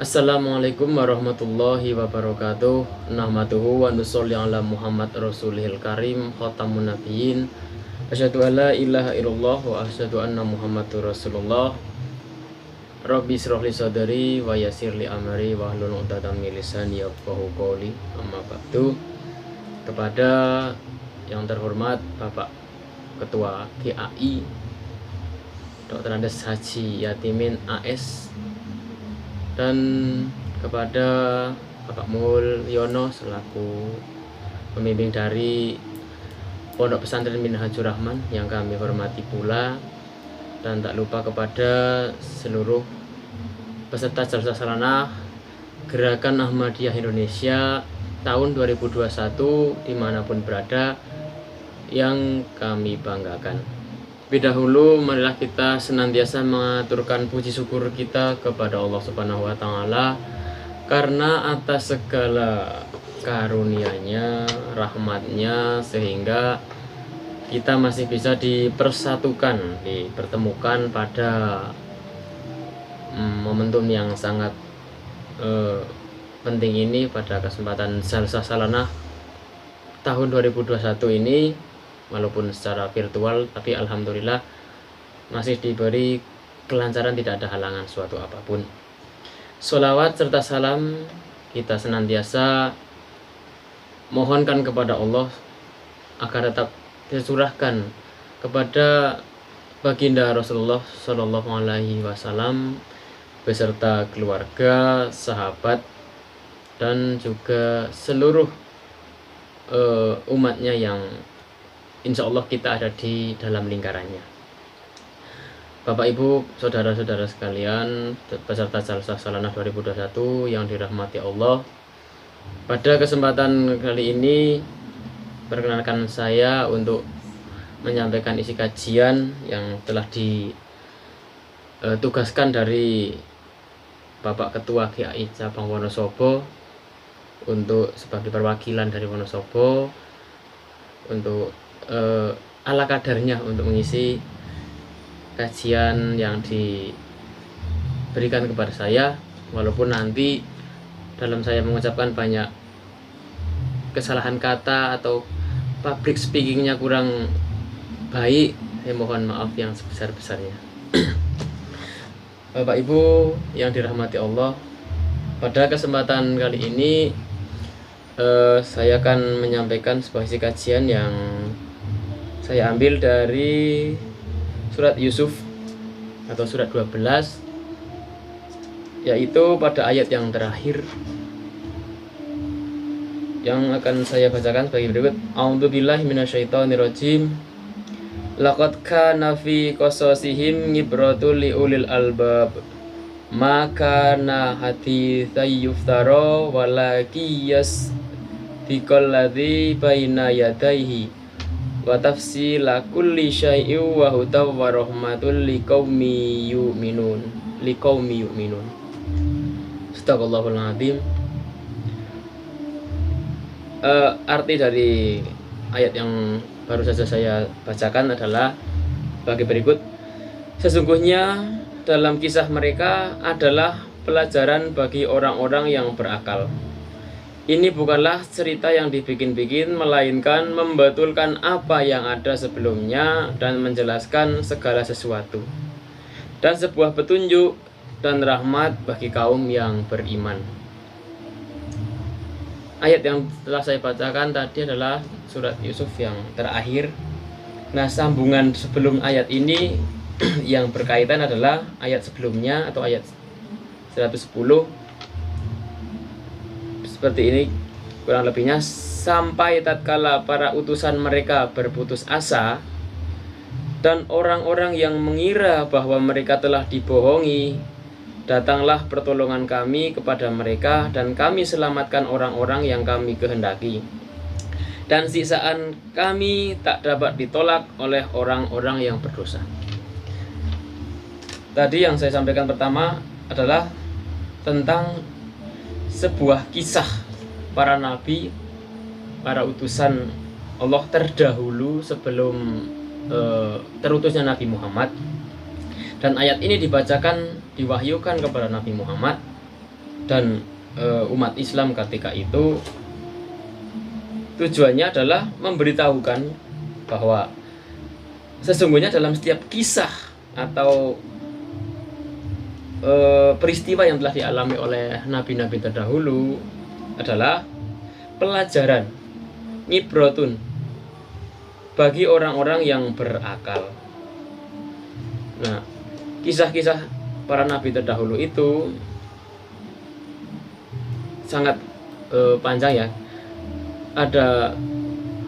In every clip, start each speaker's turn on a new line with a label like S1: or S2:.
S1: Assalamualaikum warahmatullahi wabarakatuh. Nahmaduhu wa nusolli ala Muhammad Rasulihil Karim khatamun nabiyyin. Asyhadu an la ilaha illallah wa asyhadu anna Muhammadur Rasulullah. Rabbi shrah li sadri wa yassir li amri wa hlul 'uqdatam min lisani yafqahu qawli. Amma ba'du. Kepada yang terhormat Bapak Ketua GAI Dr. Andes Haji Yatimin AS, dan kepada Bapak Mulyono selaku pembimbing dari Pondok Pesantren Minhajur Rahman yang kami hormati pula, dan tak lupa kepada seluruh peserta jalsa salanah Gerakan Ahmadiyah Indonesia tahun 2021 dimanapun berada yang kami banggakan. Lebih dahulu marilah kita senantiasa mengaturkan puji syukur kita kepada Allah Subhanahu wa taala karena atas segala karunia-Nya, rahmat-Nya, sehingga kita masih bisa dipersatukan, dipertemukan pada momentum yang sangat penting ini, pada kesempatan jalsa salanah tahun 2021 ini. Walaupun secara virtual, tapi alhamdulillah masih diberi kelancaran, tidak ada halangan suatu apapun. Sholawat serta salam kita senantiasa mohonkan kepada Allah agar tetap tercurahkan kepada baginda Rasulullah Shallallahu Alaihi Wasallam beserta keluarga, sahabat, dan juga seluruh umatnya yang insya Allah kita ada di dalam lingkarannya. Bapak Ibu, saudara-saudara sekalian, peserta jalsa salanah 2021 yang dirahmati Allah, pada kesempatan kali ini perkenalkan saya untuk menyampaikan isi kajian yang telah ditugaskan dari Bapak Ketua GAI Cabang Wonosobo untuk sebagai perwakilan dari Wonosobo untuk ala kadarnya untuk mengisi kajian yang diberikan kepada saya, walaupun nanti dalam saya mengucapkan banyak kesalahan kata atau public speakingnya kurang baik, saya mohon maaf yang sebesar-besarnya. Bapak Ibu yang dirahmati Allah, pada kesempatan kali ini saya akan menyampaikan sebuah isi kajian yang saya ambil dari surat Yusuf atau surat 12, yaitu pada ayat yang terakhir, yang akan saya bacakan sebagai berikut. A'udzubillahi minasyaitonirrajim. Laqad kana fi qasasihim ibratul liulil albab ma kana haditsan yuftara walakiyas diqalladzi baina yadayhi wa tafsila kulli syai'in wa hudaw wa rahmatul liqaumi yu'minun. Astagfirullahal azim. Arti dari ayat yang baru saja saya bacakan adalah bagi berikut. Sesungguhnya dalam kisah mereka adalah pelajaran bagi orang-orang yang berakal. Ini bukanlah cerita yang dibikin-bikin, melainkan membetulkan apa yang ada sebelumnya dan menjelaskan segala sesuatu, dan sebuah petunjuk dan rahmat bagi kaum yang beriman. Ayat yang telah saya bacakan tadi adalah surat Yusuf yang terakhir. Nah, sambungan sebelum ayat ini yang berkaitan adalah ayat sebelumnya atau ayat 110. Seperti ini kurang lebihnya. Sampai tatkala para utusan mereka berputus asa dan orang-orang yang mengira bahwa mereka telah dibohongi, datanglah pertolongan kami kepada mereka dan kami selamatkan orang-orang yang kami kehendaki, dan siksaan kami tak dapat ditolak oleh orang-orang yang berdosa. Tadi yang saya sampaikan pertama adalah tentang sebuah kisah para nabi, para utusan Allah terdahulu sebelum terutusnya Nabi Muhammad. Dan ayat ini dibacakan, diwahyukan kepada Nabi Muhammad dan umat Islam ketika itu tujuannya adalah memberitahukan bahwa sesungguhnya dalam setiap kisah atau peristiwa yang telah dialami oleh nabi-nabi terdahulu adalah pelajaran, ngibrotun, bagi orang-orang yang berakal. Nah, kisah-kisah para nabi terdahulu itu sangat panjang ya. Ada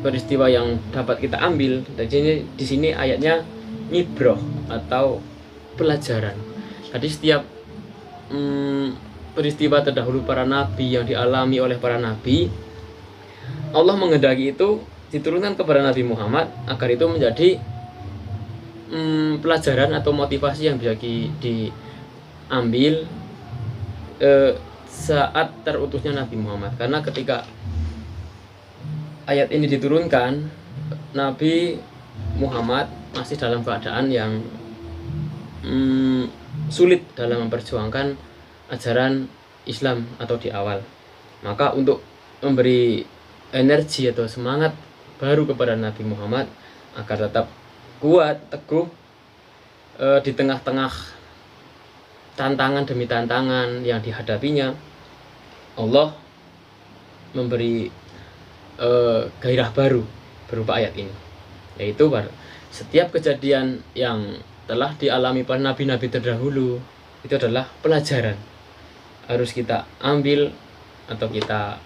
S1: peristiwa yang dapat kita ambil. Di sini ayatnya ngibroh atau pelajaran. Jadi setiap peristiwa terdahulu para nabi yang dialami oleh para nabi, Allah menghendaki itu diturunkan kepada Nabi Muhammad agar itu menjadi pelajaran atau motivasi yang bisa diambil saat terutusnya Nabi Muhammad. Karena ketika ayat ini diturunkan, Nabi Muhammad masih dalam keadaan yang sulit dalam memperjuangkan ajaran Islam atau di awal. Maka untuk memberi energi atau semangat baru kepada Nabi Muhammad agar tetap kuat, teguh di tengah-tengah tantangan demi tantangan yang dihadapinya, Allah memberi gairah baru berupa ayat ini, yaitu setiap kejadian yang telah dialami para nabi-nabi terdahulu itu adalah pelajaran, harus kita ambil atau kita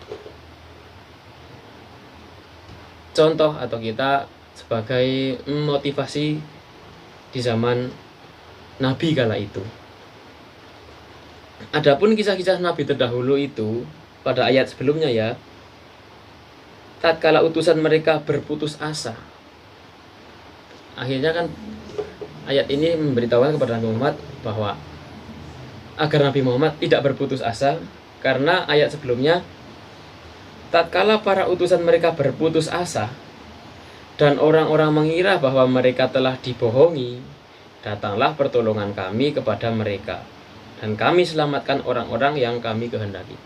S1: contoh atau kita sebagai motivasi di zaman nabi kala itu. Adapun kisah-kisah nabi terdahulu itu pada ayat sebelumnya ya, tatkala utusan mereka berputus asa, akhirnya kan ayat ini memberitahukan kepada Nabi Muhammad bahwa agar Nabi Muhammad tidak berputus asa, karena ayat sebelumnya, tatkala para utusan mereka berputus asa dan orang-orang mengira bahwa mereka telah dibohongi, datanglah pertolongan kami kepada mereka dan kami selamatkan orang-orang yang kami kehendaki.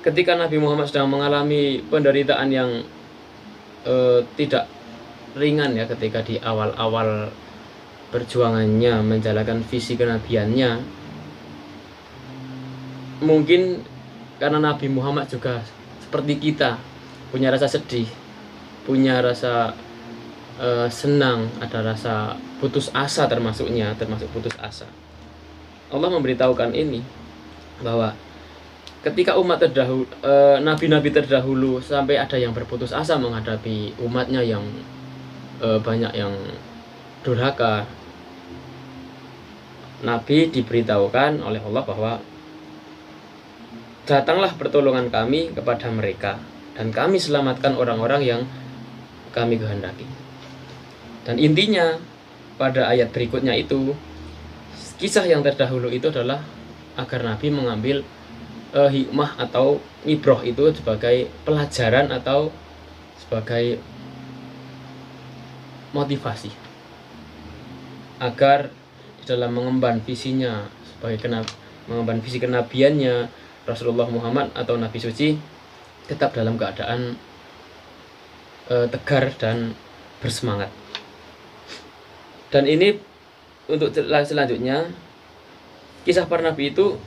S1: Ketika Nabi Muhammad sedang mengalami penderitaan yang tidak ringan ya, ketika di awal-awal perjuangannya menjalankan visi kenabiannya, mungkin karena Nabi Muhammad juga seperti kita punya rasa sedih, punya rasa senang, ada rasa putus asa termasuk putus asa. Allah memberitahukan ini bahwa ketika umat terdahulu, nabi-nabi terdahulu sampai ada yang berputus asa menghadapi umatnya yang banyak yang durhaka, Nabi diberitahukan oleh Allah bahwa datanglah pertolongan kami kepada mereka dan kami selamatkan orang-orang yang kami kehendaki. Dan intinya pada ayat berikutnya itu, kisah yang terdahulu itu adalah agar Nabi mengambil hikmah atau ibroh itu sebagai pelajaran atau sebagai motivasi agar di dalam mengemban visinya sebagai mengemban visi kenabiannya, Rasulullah Muhammad atau Nabi Suci tetap dalam keadaan tegar dan bersemangat. Dan ini untuk selanjutnya, kisah para nabi itu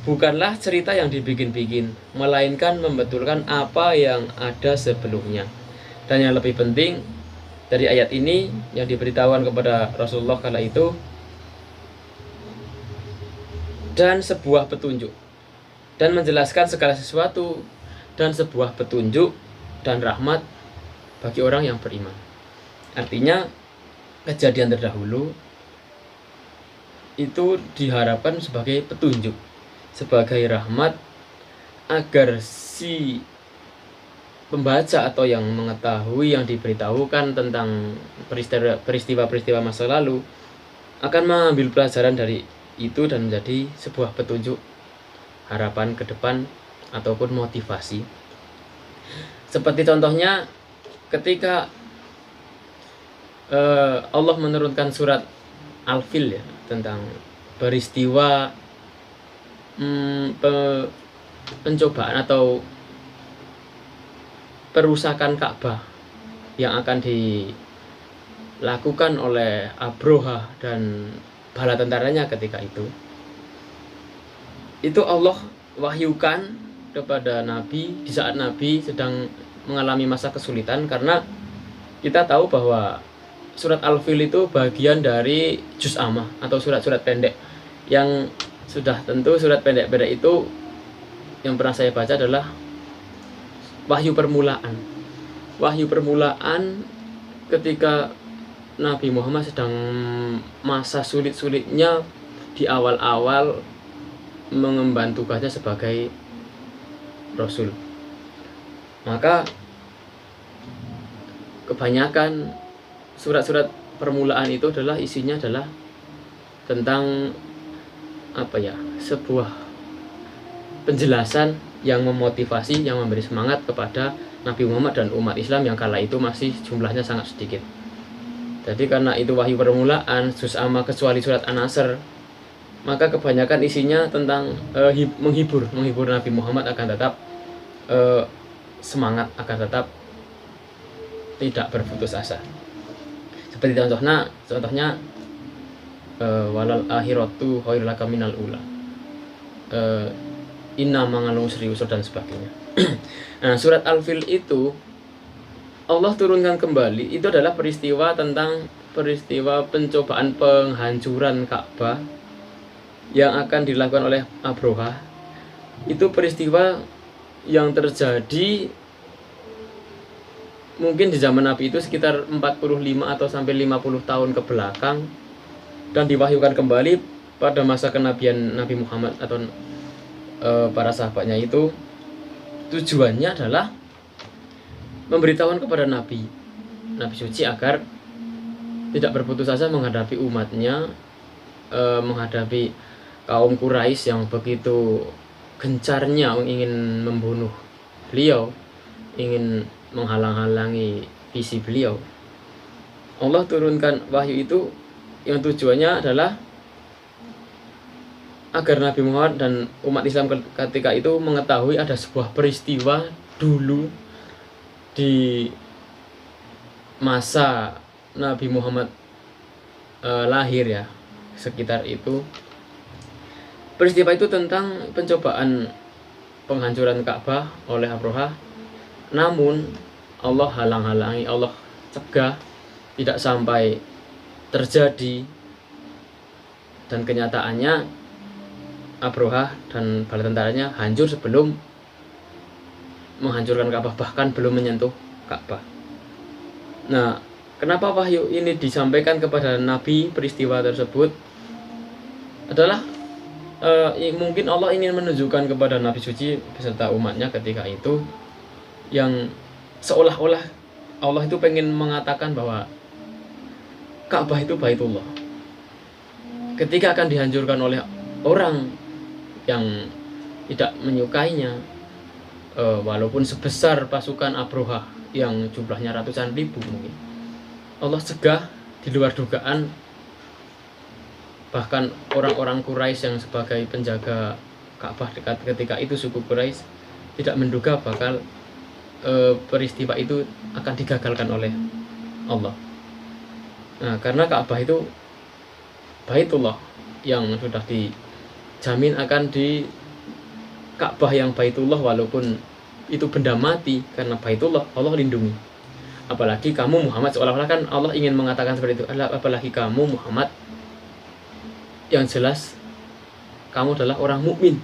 S1: bukanlah cerita yang dibikin-bikin, melainkan membetulkan apa yang ada sebelumnya. Dan yang lebih penting dari ayat ini yang diberitahukan kepada Rasulullah kala itu, dan sebuah petunjuk, dan menjelaskan segala sesuatu, dan sebuah petunjuk dan rahmat bagi orang yang beriman. Artinya kejadian terdahulu itu diharapkan sebagai petunjuk, sebagai rahmat, agar si pembaca atau yang mengetahui yang diberitahukan tentang peristiwa-peristiwa masa lalu akan mengambil pelajaran dari itu dan menjadi sebuah petunjuk, harapan ke depan ataupun motivasi. Seperti contohnya ketika Allah menurunkan surat Al-Fil ya, tentang peristiwa pencobaan atau perusakan Ka'bah yang akan dilakukan oleh Abroha dan bala tentaranya ketika itu Allah wahyukan kepada Nabi di saat Nabi sedang mengalami masa kesulitan, karena kita tahu bahwa surat Al-Fil itu bagian dari juz ammah atau surat-surat pendek, yang sudah tentu surat pendek-pendek itu yang pernah saya baca adalah wahyu permulaan. Wahyu permulaan ketika Nabi Muhammad sedang masa sulit-sulitnya di awal-awal mengemban tugasnya sebagai Rasul. Maka kebanyakan surat-surat permulaan itu adalah isinya adalah tentang sebuah penjelasan yang memotivasi, yang memberi semangat kepada Nabi Muhammad dan umat Islam yang kala itu masih jumlahnya sangat sedikit. Jadi karena itu wahyu permulaan, juz amma kecuali surat An-Nasr, maka kebanyakan isinya tentang menghibur Nabi Muhammad akan tetap semangat, akan tetap tidak berputus asa. Seperti contohnya walal akhiratu khairul laka minal ula, inna mangalung serius dan sebagainya. Nah, surat Al-Fil itu Allah turunkan kembali, itu adalah peristiwa pencobaan penghancuran Ka'bah yang akan dilakukan oleh Abroha. Itu peristiwa yang terjadi mungkin di zaman Nabi itu sekitar 45 atau sampai 50 tahun ke belakang, dan diwahyukan kembali pada masa kenabian Nabi Muhammad atau para sahabatnya. Itu tujuannya adalah memberitahukan kepada Nabi suci agar tidak berputus asa menghadapi umatnya, menghadapi kaum Quraisy yang begitu gencarnya ingin membunuh beliau, ingin menghalang-halangi visi beliau. Allah turunkan wahyu itu yang tujuannya adalah agar Nabi Muhammad dan umat Islam ketika itu mengetahui ada sebuah peristiwa dulu di masa Nabi Muhammad lahir ya, sekitar itu. Peristiwa itu tentang pencobaan penghancuran Ka'bah oleh Abroha, namun Allah halang-halangi, Allah cegah tidak sampai terjadi, dan kenyataannya Abroha dan bala tentaranya hancur sebelum menghancurkan Ka'bah, bahkan belum menyentuh Ka'bah. Nah, kenapa wahyu ini disampaikan kepada Nabi peristiwa tersebut adalah mungkin Allah ingin menunjukkan kepada Nabi suci beserta umatnya ketika itu, yang seolah-olah Allah itu pengen mengatakan bahwa Ka'bah itu Baitullah. Ketika akan dihancurkan oleh orang yang tidak menyukainya, walaupun sebesar pasukan Abroha yang jumlahnya ratusan ribu mungkin, Allah cegah di luar dugaan. Bahkan orang-orang Quraisy yang sebagai penjaga Ka'bah ketika itu, suku Quraisy, tidak menduga bakal peristiwa itu akan digagalkan oleh Allah. Nah, karena Ka'bah itu Baitullah yang sudah dijamin akan di Ka'bah yang Baitullah, walaupun itu benda mati, karena Baitullah Allah lindungi. Apalagi kamu Muhammad, seolah-olah kan Allah ingin mengatakan seperti itu, apalagi kamu Muhammad yang jelas kamu adalah orang mukmin.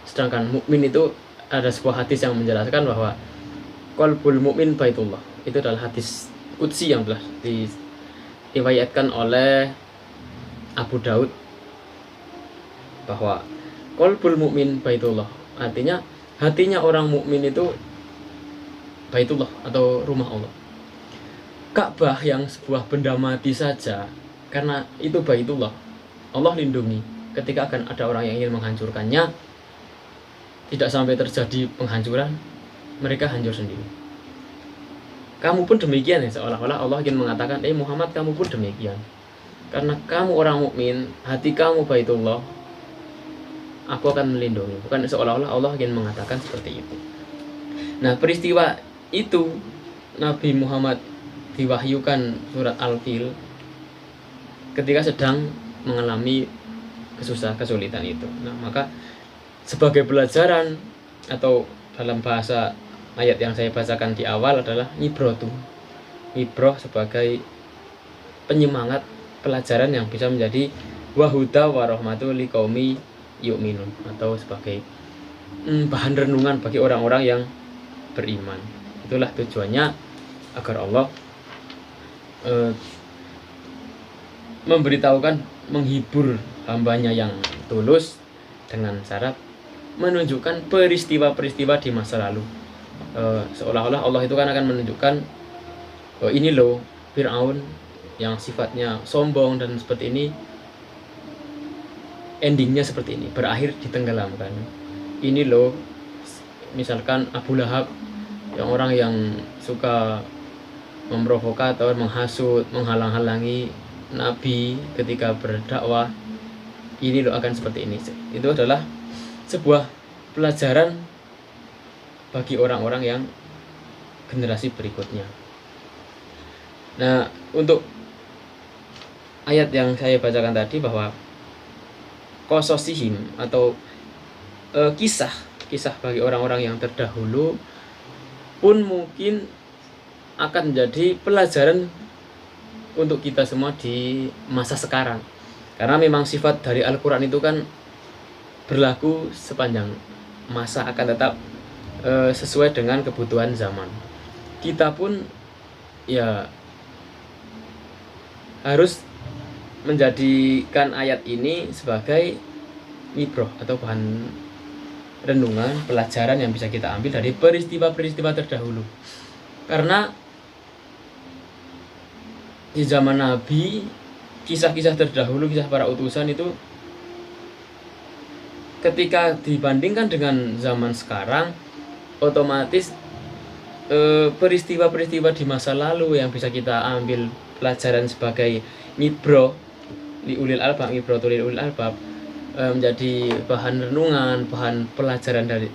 S1: Sedangkan mukmin itu ada sebuah hadis yang menjelaskan bahwa qalbul mukmin Baitullah. Itu adalah hadis qudsi yang telah diriwayatkan oleh Abu Daud, bahwa qalbul mukmin Baitullah, artinya hatinya orang mukmin itu Baitullah atau rumah Allah. Ka'bah yang sebuah benda mati saja, karena itu Baitullah, Allah lindungi. Ketika akan ada orang yang ingin menghancurkannya, tidak sampai terjadi penghancuran, mereka hancur sendiri. Kamu pun demikian ya, seolah-olah Allah ingin mengatakan, Muhammad, kamu pun demikian. Karena kamu orang mukmin, hati kamu Baitullah, aku akan melindungi. Bukan seolah-olah Allah ingin mengatakan seperti itu. Nah, peristiwa itu Nabi Muhammad diwahyukan surat Al-Fil ketika sedang mengalami kesulitan itu. Nah, maka sebagai pelajaran atau dalam bahasa ayat yang saya bacakan di awal adalah ibroh sebagai penyemangat pelajaran yang bisa menjadi wahuda warahmatu liqaumi yu'minun, atau sebagai bahan renungan bagi orang-orang yang beriman. Itulah tujuannya, agar Allah memberitahukan, menghibur hambanya yang tulus dengan syarat menunjukkan peristiwa-peristiwa di masa lalu. Seolah-olah Allah itu kan akan menunjukkan ini loh Fir'aun yang sifatnya sombong dan seperti ini, endingnya seperti ini, berakhir ditenggelamkan. Ini loh misalkan Abu Lahab, yang orang yang suka memprovokator, menghasut, menghalang-halangi Nabi ketika berdakwah, ini loh akan seperti ini. Itu adalah sebuah pelajaran bagi orang-orang yang generasi berikutnya. Nah, untuk ayat yang saya bacakan tadi, bahwa qasasihim atau kisah bagi orang-orang yang terdahulu pun mungkin akan menjadi pelajaran untuk kita semua di masa sekarang. Karena memang sifat dari Al-Quran itu kan berlaku sepanjang masa, akan tetap sesuai dengan kebutuhan zaman. Kita pun ya harus menjadikan ayat ini sebagai ibroh atau bahan renungan, pelajaran yang bisa kita ambil dari peristiwa-peristiwa terdahulu. Karena di zaman Nabi, kisah-kisah terdahulu, kisah para utusan itu ketika dibandingkan dengan zaman sekarang, otomatis peristiwa-peristiwa di masa lalu yang bisa kita ambil pelajaran sebagai ibroh liulil albab, ibroh liulil albab, menjadi bahan renungan, bahan pelajaran dari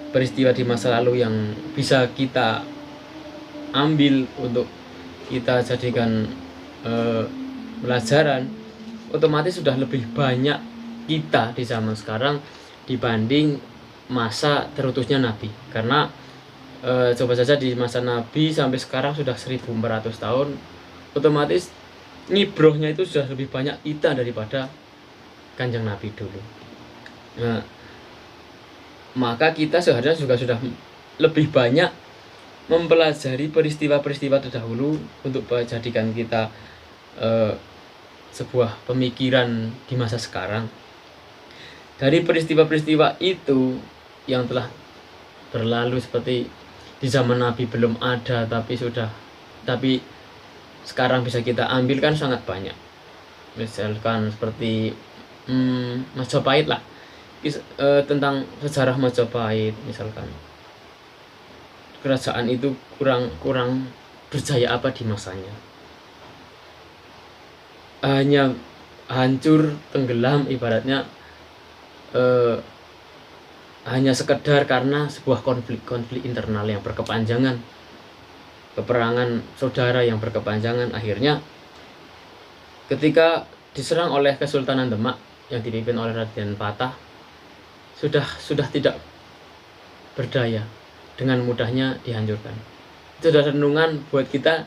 S1: peristiwa di masa lalu yang bisa kita ambil untuk kita jadikan pelajaran. Otomatis sudah lebih banyak kita di zaman sekarang dibanding masa terutusnya Nabi. Karena coba saja di masa Nabi sampai sekarang sudah 1400 tahun, otomatis ngibrohnya itu sudah lebih banyak kita daripada Kanjeng Nabi dulu. Nah, maka kita seharusnya juga sudah lebih banyak mempelajari peristiwa-peristiwa terdahulu untuk menjadikan kita sebuah pemikiran di masa sekarang. Dari peristiwa-peristiwa itu yang telah berlalu, seperti di zaman Nabi belum ada tapi sekarang bisa kita ambil kan sangat banyak. Misalkan seperti Majapahit lah, tentang sejarah Majapahit. Misalkan kerajaan itu kurang berjaya apa di masanya, hanya hancur, tenggelam, ibaratnya hanya sekedar karena sebuah konflik internal yang berkepanjangan, peperangan saudara yang berkepanjangan. Akhirnya ketika diserang oleh Kesultanan Demak yang dipimpin oleh Raden Patah, sudah tidak berdaya, dengan mudahnya dihancurkan. Itu adalah renungan buat kita,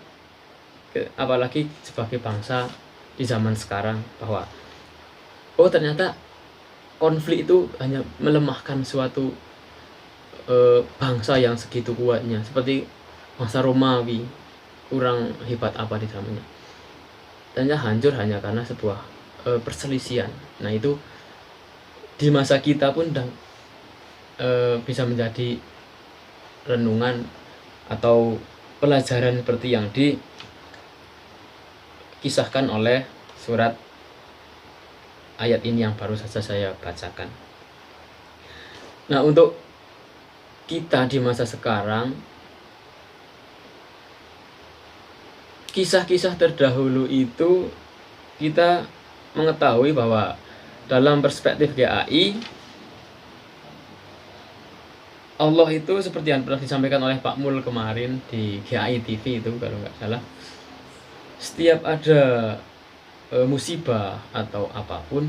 S1: apalagi sebagai bangsa di zaman sekarang, bahwa oh ternyata konflik itu hanya melemahkan suatu bangsa yang segitu kuatnya, seperti bangsa Romawi, kurang hebat apa di zamannya, ternyata hancur hanya karena sebuah perselisihan. Nah, itu di masa kita pun bisa menjadi renungan atau pelajaran seperti yang dikisahkan oleh surat ayat ini yang baru saja saya bacakan. Nah, untuk kita di masa sekarang, kisah-kisah terdahulu itu kita mengetahui bahwa dalam perspektif GAI Allah itu seperti yang pernah disampaikan oleh Pak Mul kemarin di GAI TV itu kalau nggak salah, setiap ada musibah atau apapun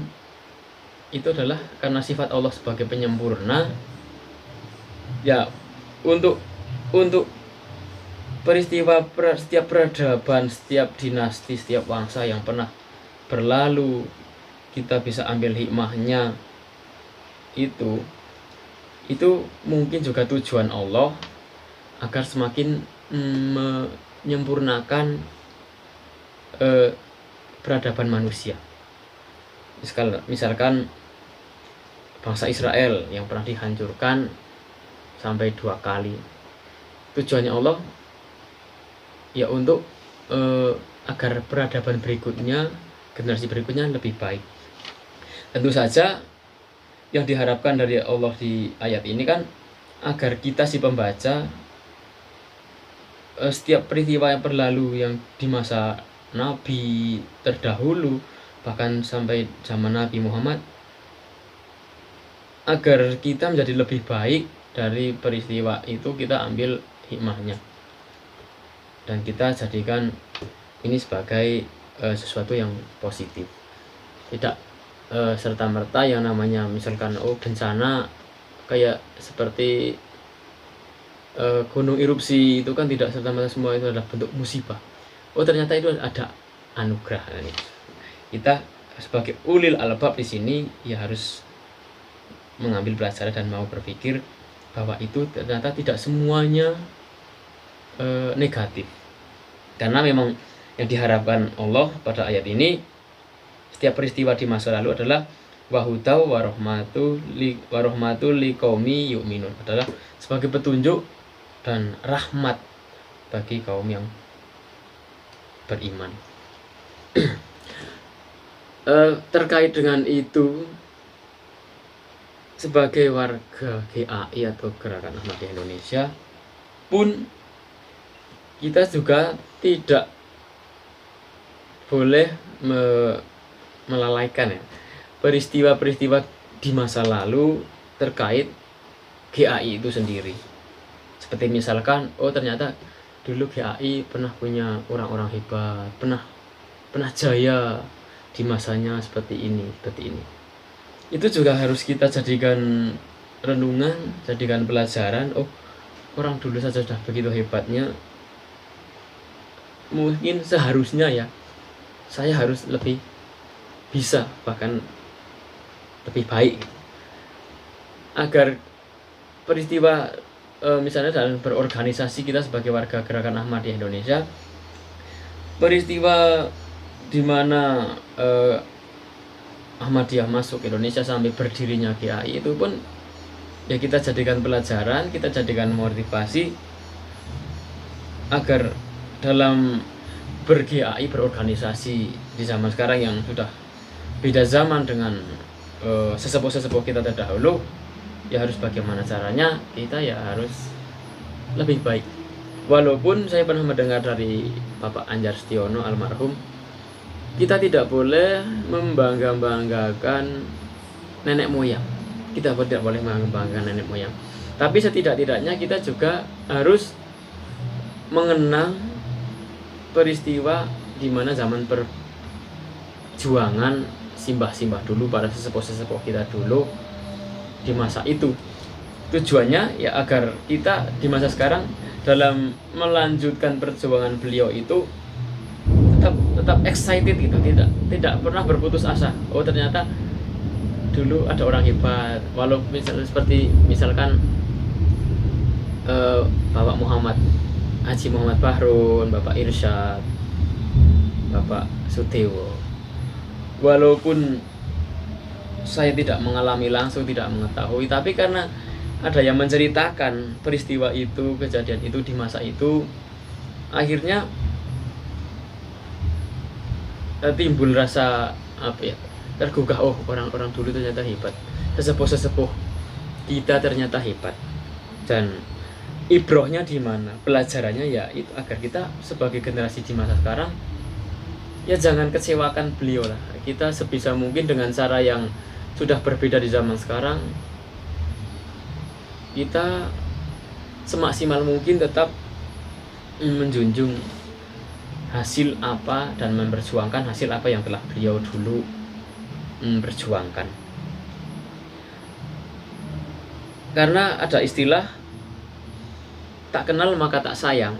S1: itu adalah karena sifat Allah sebagai penyempurna. Ya, untuk peristiwa setiap peradaban, setiap dinasti, setiap bangsa yang pernah berlalu, kita bisa ambil hikmahnya. Itu mungkin juga tujuan Allah agar semakin menyempurnakan peradaban manusia. Misalkan bangsa Israel yang pernah dihancurkan sampai 2 kali, tujuannya Allah ya untuk agar peradaban berikutnya, generasi berikutnya lebih baik. Tentu saja yang diharapkan dari Allah di ayat ini kan agar kita si pembaca setiap peristiwa yang berlalu yang di masa Nabi terdahulu, bahkan sampai zaman Nabi Muhammad, agar kita menjadi lebih baik dari peristiwa itu, kita ambil hikmahnya dan kita jadikan ini sebagai sesuatu yang positif. Tidak serta-merta yang namanya misalkan bencana kayak seperti gunung erupsi itu kan tidak serta-merta semua itu adalah bentuk musibah. Ternyata itu ada anugerah. Kita sebagai ulil albab di sini ya harus mengambil pelajaran dan mau berpikir bahwa itu ternyata tidak semuanya negatif. Karena memang yang diharapkan Allah pada ayat ini, setiap peristiwa di masa lalu adalah wahudau warahmatul liqaumi yu'minun, adalah sebagai petunjuk dan rahmat bagi kaum yang beriman. Terkait dengan itu, sebagai warga GAI atau Gerakan Ahmadiyah Indonesia pun kita juga tidak boleh melalaikan ya peristiwa-peristiwa di masa lalu terkait GAI itu sendiri. Seperti misalkan ternyata dulu GAI pernah punya orang-orang hebat, pernah jaya di masanya seperti ini. Itu juga harus kita jadikan renungan, jadikan pelajaran. Orang dulu saja sudah begitu hebatnya, mungkin seharusnya ya saya harus lebih bisa, bahkan lebih baik, agar peristiwa misalnya dalam berorganisasi kita sebagai warga Gerakan Ahmadiyah Indonesia, peristiwa di mana Ahmadiyah masuk Indonesia sampai berdirinya GAI itu pun ya kita jadikan pelajaran, kita jadikan motivasi agar dalam ber-GAI, berorganisasi di zaman sekarang yang sudah beda zaman dengan sesepuh-sesepuh kita terdahulu, ya harus bagaimana caranya kita ya harus lebih baik. Walaupun saya pernah mendengar dari Bapak Anjar Setiono almarhum, kita tidak boleh membangga-banggakan nenek moyang. Kita tidak boleh membanggakan nenek moyang. Tapi setidak-tidaknya kita juga harus mengenang peristiwa di mana zaman perjuangan simbah-simbah dulu, para sesepuh-sesepuh kita dulu di masa itu. Tujuannya ya agar kita di masa sekarang dalam melanjutkan perjuangan beliau itu tetap excited gitu, tidak pernah berputus asa. Ternyata dulu ada orang hebat, walaupun misalkan Bapak Haji Muhammad Bahrun, Bapak Irsyad, Bapak Sudewo. Walaupun saya tidak mengalami langsung, tidak mengetahui, tapi karena ada yang menceritakan peristiwa itu, kejadian itu di masa itu, akhirnya timbul rasa tergugah, orang-orang dulu ternyata hebat, sesepuh-sesepuh kita ternyata hebat. Dan ibrohnya di mana? Pelajarannya ya itu agar kita sebagai generasi di masa sekarang ya jangan kecewakan beliau lah. Kita sebisa mungkin dengan cara yang sudah berbeda di zaman sekarang, kita semaksimal mungkin tetap menjunjung hasil apa dan memperjuangkan hasil apa yang telah beliau dulu perjuangkan. Karena ada istilah tak kenal maka tak sayang.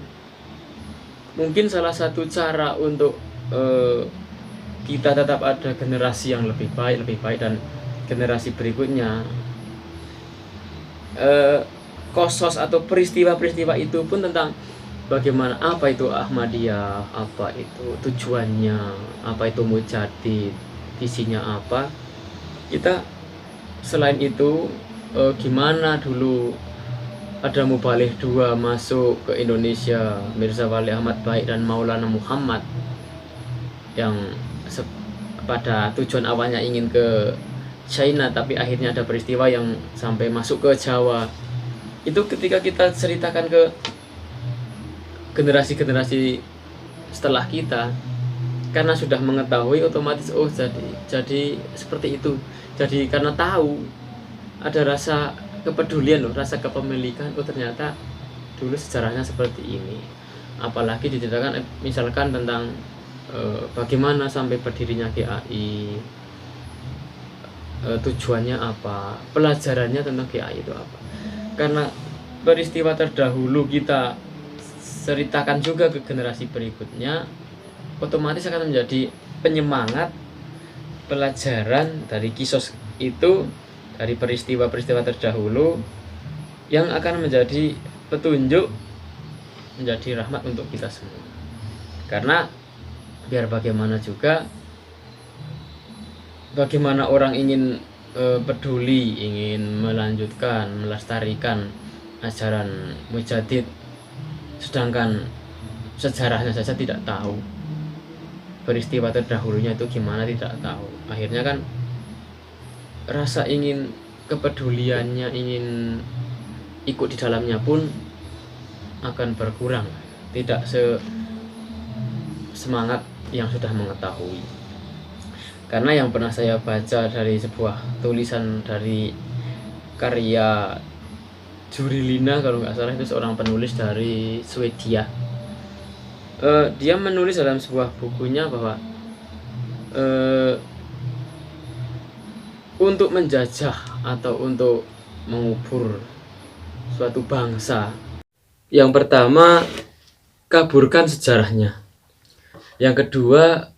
S1: Mungkin salah satu cara untuk kita tetap ada generasi yang lebih baik dan generasi berikutnya, kosos atau peristiwa-peristiwa itu pun tentang bagaimana, apa itu Ahmadiyah, apa itu tujuannya, apa itu Mujadid, visinya apa. Kita selain itu gimana dulu ada Mubalih 2 masuk ke Indonesia, Mirza Wali Ahmad Baik dan Maulana Muhammad, yang pada tujuan awalnya ingin ke China, tapi akhirnya ada peristiwa yang sampai masuk ke Jawa. Itu ketika kita ceritakan ke generasi-generasi setelah kita, karena sudah mengetahui, otomatis jadi seperti itu. Jadi karena tahu, ada rasa kepedulian loh, rasa kepemilikan. Ternyata dulu sejarahnya seperti ini. Apalagi diceritakan misalkan tentang bagaimana sampai berdirinya GAI, tujuannya apa, pelajarannya tentang GAI itu apa. Karena peristiwa terdahulu kita ceritakan juga ke generasi berikutnya, otomatis akan menjadi penyemangat, pelajaran dari kisos itu, dari peristiwa-peristiwa terdahulu, yang akan menjadi petunjuk, menjadi rahmat untuk kita semua. Karena biar bagaimana juga, bagaimana orang ingin peduli, ingin melanjutkan, melestarikan ajaran Mujadid, sedangkan sejarahnya saja tidak tahu, peristiwa terdahulunya itu gimana tidak tahu. Akhirnya kan rasa ingin kepeduliannya, ingin ikut di dalamnya pun akan berkurang, tidak semangat yang sudah mengetahui. Karena yang pernah saya baca dari sebuah tulisan dari karya Jurilina, kalau nggak salah, itu seorang penulis dari Swedia. Dia menulis dalam sebuah bukunya bahwa untuk menjajah atau untuk mengubur suatu bangsa, yang pertama kaburkan sejarahnya, yang kedua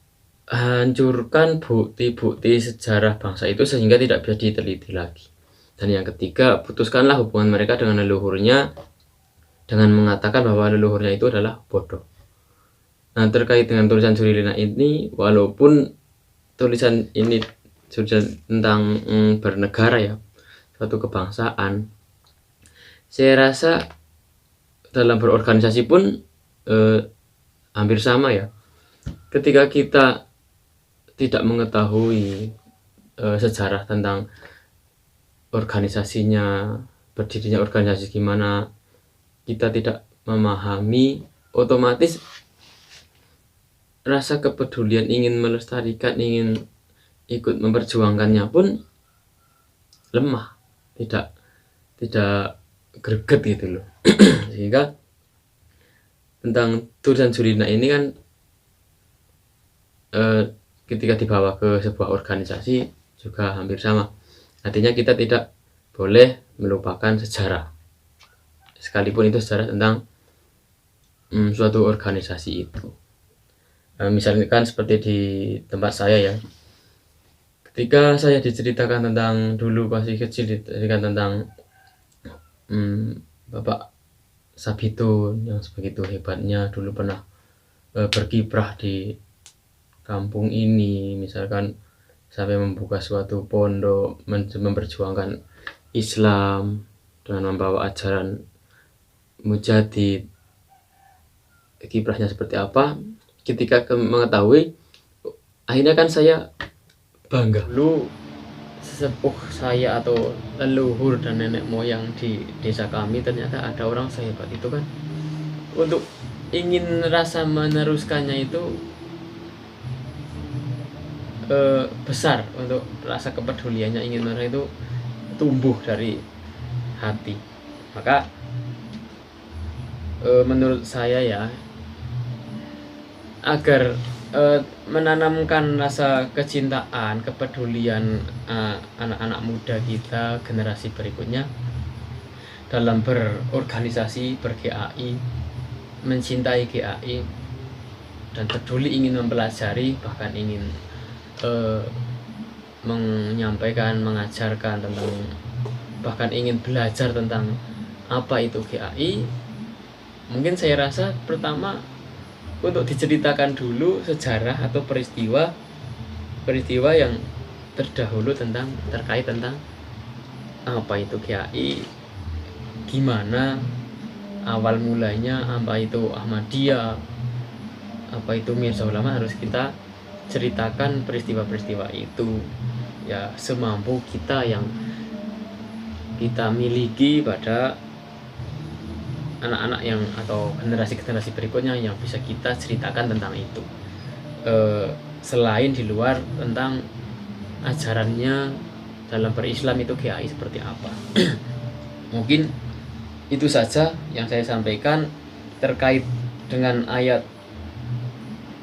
S1: hancurkan bukti-bukti sejarah bangsa itu sehingga tidak bisa diteliti lagi, dan yang ketiga putuskanlah hubungan mereka dengan leluhurnya dengan mengatakan bahwa leluhurnya itu adalah bodoh. Nah, terkait dengan tulisan Jurilina ini, walaupun tulisan ini sudah tentang bernegara ya, suatu kebangsaan, saya rasa dalam berorganisasi pun hampir sama ya. Ketika kita tidak mengetahui sejarah tentang organisasinya, berdirinya organisasi gimana, kita tidak memahami, otomatis rasa kepedulian ingin melestarikan, ingin ikut memperjuangkannya pun lemah, tidak greget gitu loh. Sehingga tentang tulisan Jurilina ini kan ketika dibawa ke sebuah organisasi juga hampir sama. Artinya kita tidak boleh melupakan sejarah, sekalipun itu sejarah tentang suatu organisasi itu. Misalkan seperti di tempat saya ya, ketika saya diceritakan tentang dulu masih kecil, diceritakan tentang Bapak Sabitun yang sebegitu hebatnya dulu pernah berkiprah di kampung ini, misalkan sampai membuka suatu pondok, memperjuangkan Islam dengan membawa ajaran Mujadid, kiprahnya seperti apa. Ketika mengetahui, akhirnya kan saya bangga. Dulu sesepuh saya atau leluhur dan nenek moyang di desa kami, ternyata ada orang sehebat itu kan. Untuk ingin rasa meneruskannya itu besar, untuk rasa kepeduliannya ingin meneruskan itu tumbuh dari hati. Maka menurut saya ya, agar menanamkan rasa kecintaan, kepedulian anak-anak muda kita, generasi berikutnya dalam berorganisasi, ber-GAI, mencintai GAI, dan peduli ingin mempelajari, bahkan ingin menyampaikan, mengajarkan tentang, bahkan ingin belajar tentang apa itu GAI. Mungkin saya rasa pertama untuk diceritakan dulu sejarah atau peristiwa yang terdahulu terkait tentang apa itu GAI, gimana awal mulanya, apa itu Ahmadiyah, apa itu Mirza Ulama. Harus kita ceritakan peristiwa-peristiwa itu ya semampu kita yang kita miliki pada anak-anak yang atau generasi-generasi berikutnya yang bisa kita ceritakan tentang itu. Selain di luar tentang ajarannya dalam berislam itu GAI seperti apa. Mungkin itu saja yang saya sampaikan terkait dengan ayat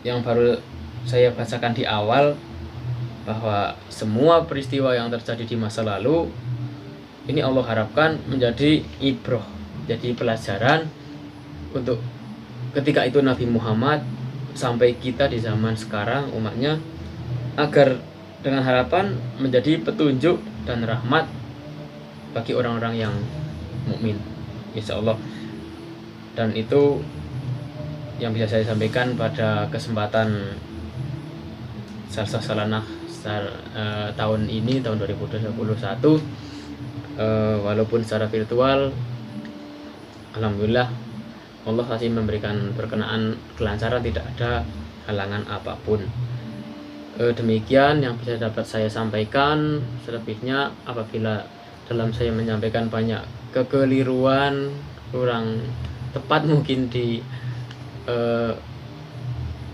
S1: yang baru saya bacakan di awal, bahwa semua peristiwa yang terjadi di masa lalu ini Allah harapkan menjadi ibroh, jadi pelajaran untuk ketika itu Nabi Muhammad sampai kita di zaman sekarang umatnya, agar dengan harapan menjadi petunjuk dan rahmat bagi orang-orang yang mukmin, insya Allah. Dan itu yang bisa saya sampaikan pada kesempatan Salsa Salanah tahun ini, tahun 2021. Walaupun secara virtual, alhamdulillah Allah masih memberikan berkenaan kelancaran, tidak ada halangan apapun. Demikian yang bisa dapat saya sampaikan. Selebihnya apabila dalam saya menyampaikan banyak kekeliruan, kurang tepat mungkin di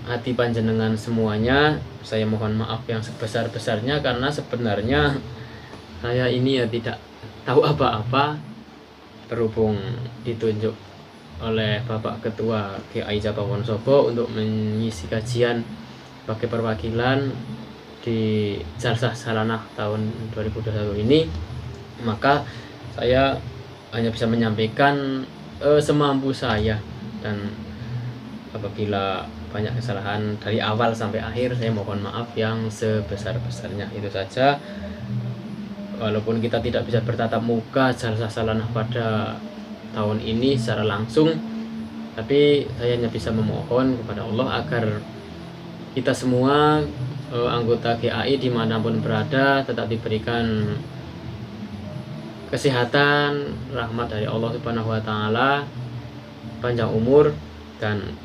S1: hati panjenengan semuanya, saya mohon maaf yang sebesar-besarnya, karena sebenarnya saya ini ya tidak tahu apa-apa, berhubung ditunjuk oleh Bapak Ketua GAI Cabang Wonosobo untuk mengisi kajian sebagai perwakilan di Jalsah Salanah tahun 2021 ini. Maka saya hanya bisa menyampaikan semampu saya, dan apabila banyak kesalahan dari awal sampai akhir, saya mohon maaf yang sebesar-besarnya. Itu saja. Walaupun kita tidak bisa bertatap muka Jalsah Salanah pada tahun ini secara langsung, tapi saya hanya bisa memohon kepada Allah agar kita semua anggota GAI dimanapun berada tetap diberikan kesehatan, rahmat dari Allah Subhanahu wa Ta'ala, panjang umur, dan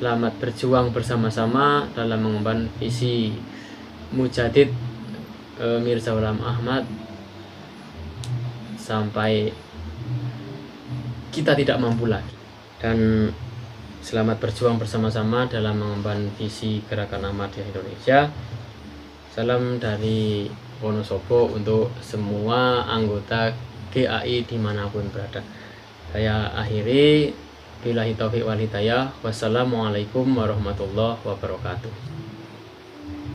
S1: selamat berjuang bersama-sama dalam mengemban visi Mujadid Mirza Ghulam Ahmad sampai kita tidak mampu lagi. Dan selamat berjuang bersama-sama dalam mengemban visi Gerakan Ahmadiyah Indonesia. Salam dari Wonosobo untuk semua anggota GAI dimanapun berada. Saya akhiri, billahi taufiq wal hidayah. Wassalamualaikum warahmatullahi wabarakatuh.